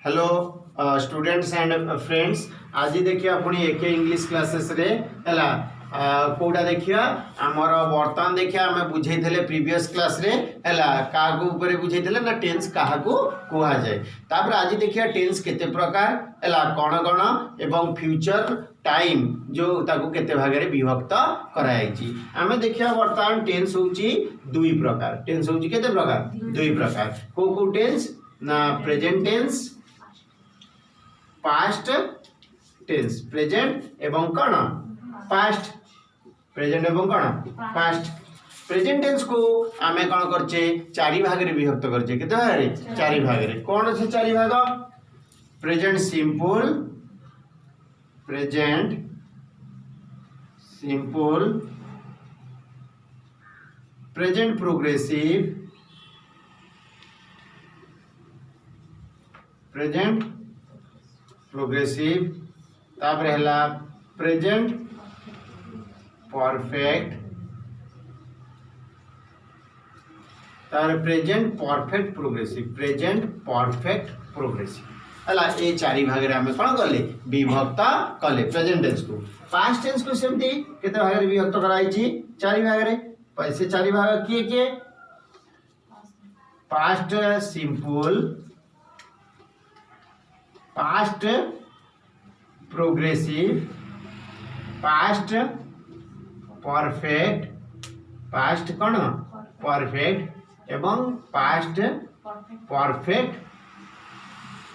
Hello students and friends. आज देखिए पुणी एक इंग्लिश क्लासेस रे हला कोडा देखिया हमर वर्तमान देखिया हमें बुझेइथले प्रीवियस क्लास रे हला कागु ऊपर बुझेइथले ना टेंस काहाकू कुहा जाय। तापर आज देखिया टेंस केते प्रकार हला कोन कोन एवं फ्यूचर टाइम जो ताकू केते भाग रे विभक्त कराई छी। हमें देखिया वर्तमान टेंस होची दुई प्रकार। टेंस होची केते प्रकार दुई प्रकार। को टेंस ना present tense past tense present एवं कौन पास्ट प्रेजेंट एवं कौन पास्ट। प्रेजेंट टेंस को आमे कौन करछे चारि भाग रे विभक्त करछे केते भाग रे चारि भाग रे। कौन छै चारि भाग present simple present progressive present progressive तापर हला प्रेजेंट परफेक्ट तापर प्रेजेंट परफेक्ट प्रोग्रेसिव हला ए चारि भाग रे हमें कोन करले विभक्त करले प्रेजेंट टेंस को। पास्ट टेंस को सेमती केते भाग रे विभक्त कराई छी चारि भाग रे। पैसे चारि भाग किए past simple past progressive past perfect past कौन परफेक्ट एवं past perfect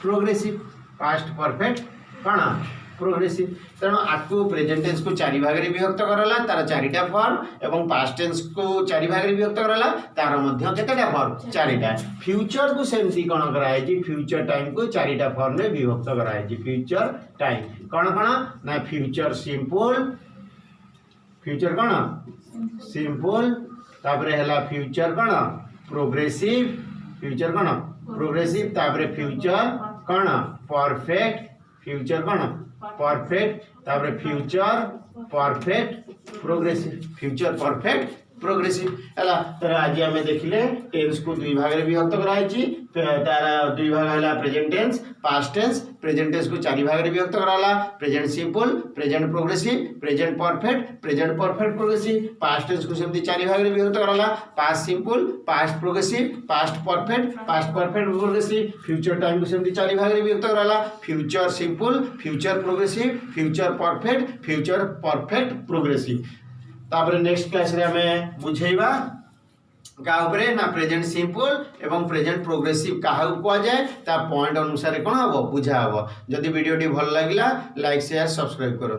progressive past perfect कौन प्रोग्रेसिव। तेणु आपको प्रेजेंट टेंस को चारि भाग रे विभक्त करला तार चारिटा फॉर्म एवं पास्ट टेंस को चारि भाग रे विभक्त करला तार मध्य केतेटा फॉर्म चारिटा। फ्यूचर को सेमती कोन कराय जी फ्यूचर टाइम को चारिटा फॉर्म रे विभक्त कराय जी। फ्यूचर टाइम कोन ना फ्यूचर सिंपल तापरे हला फ्यूचर प्रोग्रेसिव तापरे फ्यूचर परफेक्ट तापरे फ्यूचर परफेक्ट प्रोग्रेसिव हला। तर आज हमें देखिले टेंस को दुई भाग रे विभक्त कराई छी। तार दुई भाग हला present tense past tense. Present tense को चारि भाग रे विभक्त कराला present simple present progressive present perfect progressive. Past tense को सेमती चारि भाग रे विभक्त कराला past simple past progressive past perfect progressive. Future time को सेमती चारि भाग रे विभक्त कराला future simple future progressive future perfect progressive. तापर नेक्स्ट क्लास रे हमें बुझेइबा का ऊपर ना प्रेजेंट सिंपल एवं प्रेजेंट प्रोग्रेसिव काहा को जाए ता पॉइंट अनुसार कोन हबो बुझा हबो। जदि वीडियो टी भल लागिला लाइक शेयर सब्सक्राइब करो।